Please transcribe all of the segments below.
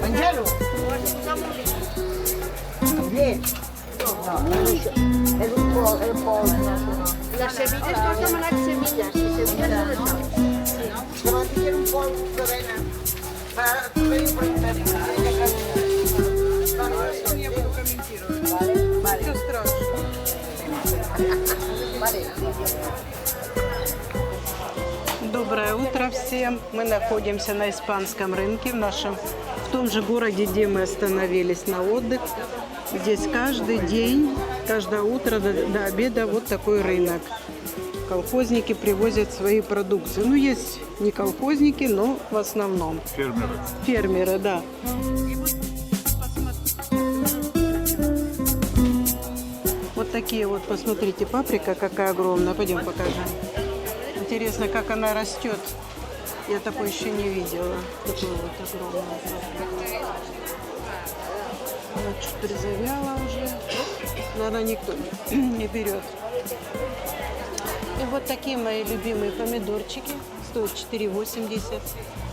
Mangialo? Bien. No, es un polvo. Las semillas no llaman a semillas, semillas no lo llaman. Se va a hacer un polvo de avena para comer por internet. Vale. Vale. Доброе утро всем. Мы находимся на испанском рынке в том же городе, где мы остановились на отдых. Здесь каждый день, каждое утро до обеда вот такой рынок. Колхозники привозят свои продукции. Ну, есть не колхозники, но в основном. Фермеры. Фермеры, да. Вот такие вот, посмотрите, паприка какая огромная. Пойдем покажем. Интересно, как она растет. Я такой еще не видела. Такую вот огромную паприку. Она чуть призавяла уже. Наверное, никто не берет. И вот такие мои любимые помидорчики. Стоят 4,80.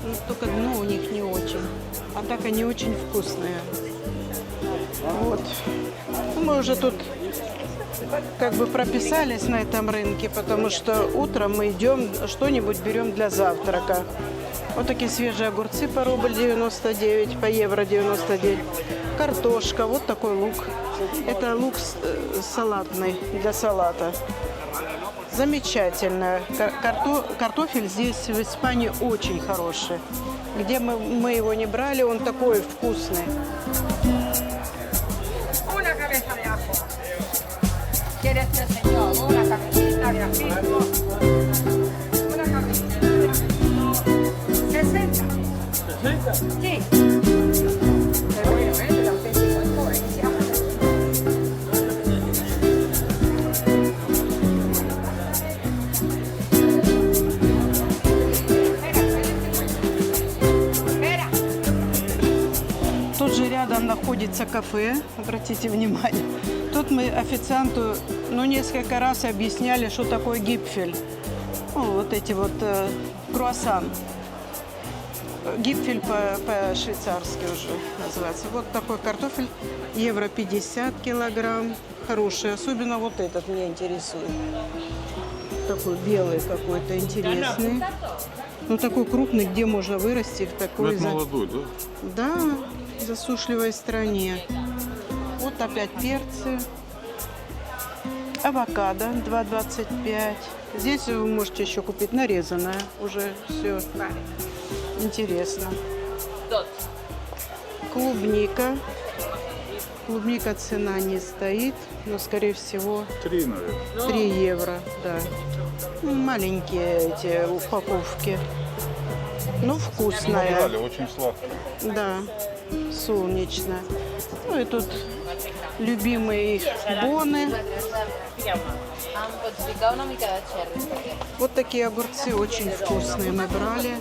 Ну, только дно у них не очень. А так они очень вкусные. Вот. Мы уже тут как бы прописались на этом рынке, потому что утром мы идем, что-нибудь берем для завтрака. Вот такие свежие огурцы по рубль 99, по евро 99. Картошка, вот такой лук. Это лук салатный, для салата. Замечательно. Картофель здесь в Испании очень хороший. Где мы его не брали, он такой вкусный. ¿Quieres tres, señor? Una cabecita de aquí. Una cabecita. 60. ¿60? Sí. Pero bueno, el auténtico es coherencia. Тут же рядом находится кафе, обратите внимание. Тут мы официанту несколько раз объясняли, что такое гипфель. Вот эти вот круассан. Гипфель по-швейцарски уже называется. Вот такой картофель, евро 50 килограмм. Хороший, особенно вот этот меня интересует. Такой белый какой-то интересный. Ну такой крупный, где можно вырасти в такой... Это молодой, да? Да, в засушливой стране. Вот опять перцы. Авокадо 2,25. Здесь вы можете еще купить нарезанное. Уже все интересно. Клубника. Клубника цена не стоит, но скорее всего 3, наверное. 3 евро. Да. Маленькие эти упаковки. Ну, вкусная. Брали, очень сладко. Да, солнечно. Ну и тут любимые их боны. Вот такие огурцы очень вкусные мы брали.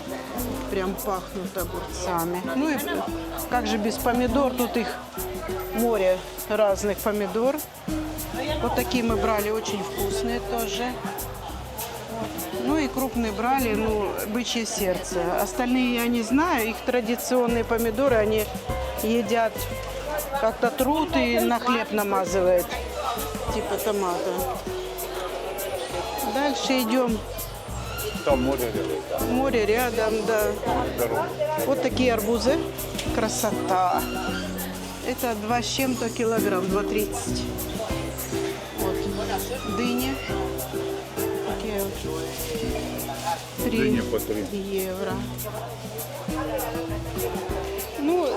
Прям пахнут огурцами. Ну и как же без помидор, тут их море разных помидор. Вот такие мы брали, очень вкусные тоже. Ну и крупные брали, бычье сердце. Остальные я не знаю, их традиционные помидоры, они едят как-то трут и на хлеб намазывают, типа томата. Дальше идем. Там море рядом. Море рядом, да. Дорога. Вот такие арбузы. Красота. Это 2 с чем-то килограмм, 2,30. Вот. Дыни. Такие вот. 3 Дыня по 3 евро. Ну,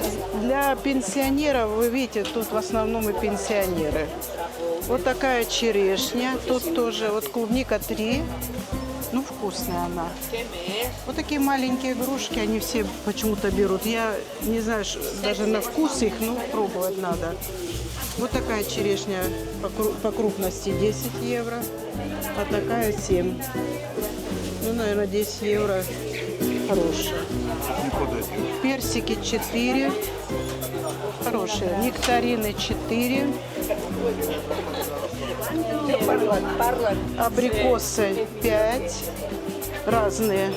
для пенсионеров, вы видите, тут в основном и пенсионеры. Вот такая черешня. Тут тоже, вот клубника 3. Ну, вкусная она. Вот такие маленькие игрушки, они все почему-то берут. Я не знаю, даже на вкус их, пробовать надо. Вот такая черешня по крупности 10 евро, а такая 7. Ну, наверное, 10 евро хорошая. Персики 4. Хорошие. Нектарины 4. Абрикосы 5. Разные.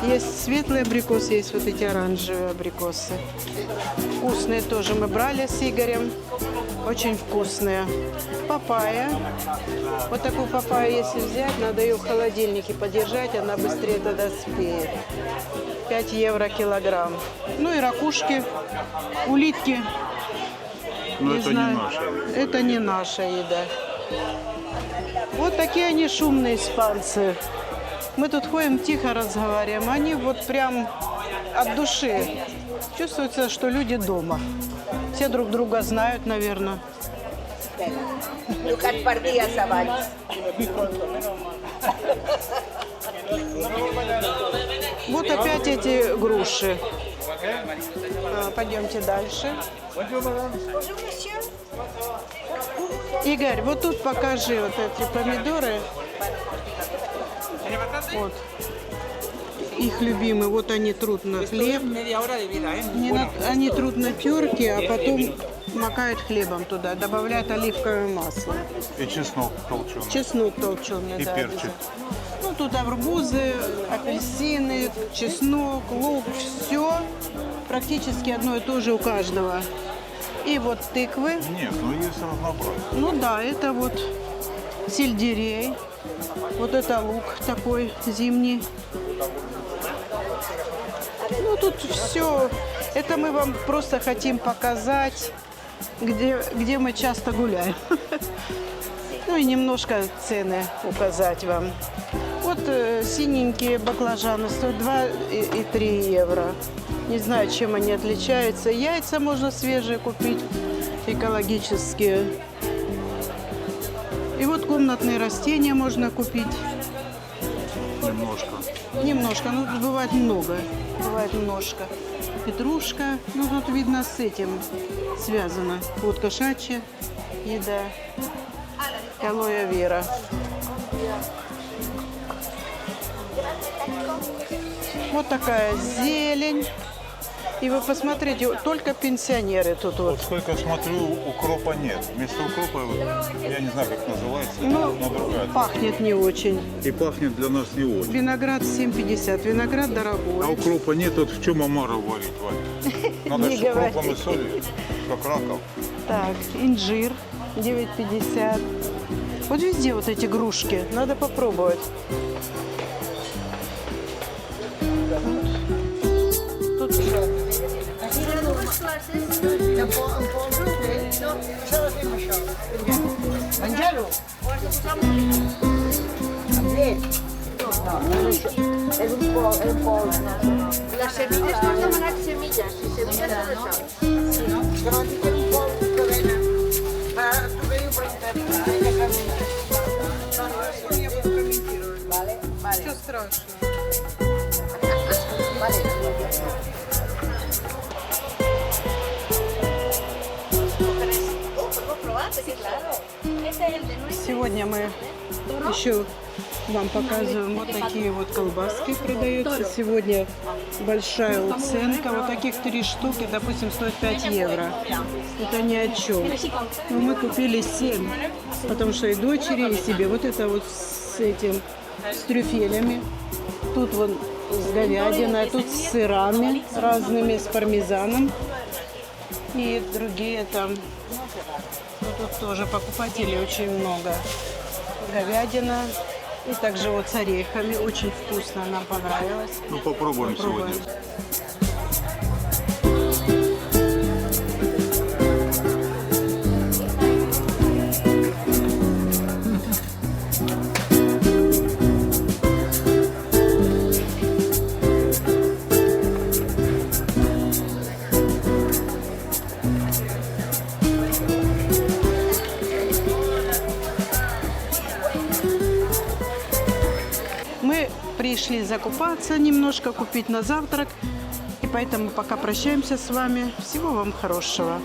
Есть светлые абрикосы, есть вот эти оранжевые абрикосы. Вкусные тоже мы брали с Игорем. Очень вкусные. Папайя. Вот такую папайю, если взять, надо ее в холодильнике подержать, она быстрее тогда спеет. 5 евро килограмм. Ну и ракушки, улитки. Но Не это знаю. не наша еда. Это не наша еда. Вот такие они шумные испанцы. Мы тут ходим, тихо разговариваем. Они вот прям от души. Чувствуется, что люди дома. Все друг друга знают, наверное. Lucas partidas abans. Вот опять эти груши. Пойдемте дальше. Игорь, вот тут покажи вот эти помидоры. Вот. Их любимые. Вот они трут на хлеб. Они трут на терке, а потом макают хлебом туда, добавляют оливковое масло. И чеснок толченый. Чеснок толченый, И да. перчик. обязательно. Ну, тут арбузы, апельсины, чеснок, лук, все практически одно и то же у каждого. И вот тыквы. Нет, ну есть разнообразие. Ну да, это вот сельдерей. Вот это лук такой зимний. Ну тут все. Это мы вам просто хотим показать, где мы часто гуляем. Ну и немножко цены указать вам. Вот синенькие баклажаны стоят 2 и 3 евро. Не знаю, чем они отличаются. Яйца можно свежие купить, экологические. И вот комнатные растения можно купить. Немножко. Немножко, ну тут бывает много. Бывает немножко. Петрушка, ну тут видно с этим связано. Вот кошачья еда. Алоэ вера. Вот такая зелень. И вы посмотрите, только пенсионеры тут вот. Вот сколько смотрю, укропа нет. Вместо укропа, я не знаю, как называется, Ну, но другая. пахнет не очень. И пахнет для нас не очень. Виноград 7,50. Виноград А дорогой. укропа нет, вот в чем омаров варить, Вань? Надо Не с укропом говори. и солью, как раков. Так, инжир 9,50. Вот везде вот эти грушки. Надо попробовать. Тут En Pont-Rouge, no, això ho fem això. Menjar-ho? Amb llet? No, no és això. És un pols. Les semilles, tu has demanat semilles. I semilles són això. Que no tinguin un pols que venen. Tu veniu per internet. Vale, vale. Что страшно? Сегодня мы еще вам показываем вот такие вот колбаски продаются. Сегодня большая уценка. Вот таких 3 штуки, допустим, стоит 5 евро. Это ни о чем. Но мы купили 7, потому что и дочери, и себе. Вот это вот с этим, с трюфелями. Тут вон с говядиной, тут с сырами разными, с пармезаном. И другие там. Ну, тут тоже покупателей очень много. Говядина. И также вот с орехами. Очень вкусно, нам понравилось. Ну, попробуем Попробуем. сегодня. Мы пришли закупаться, немножко купить на завтрак. И поэтому пока прощаемся с вами. Всего вам хорошего.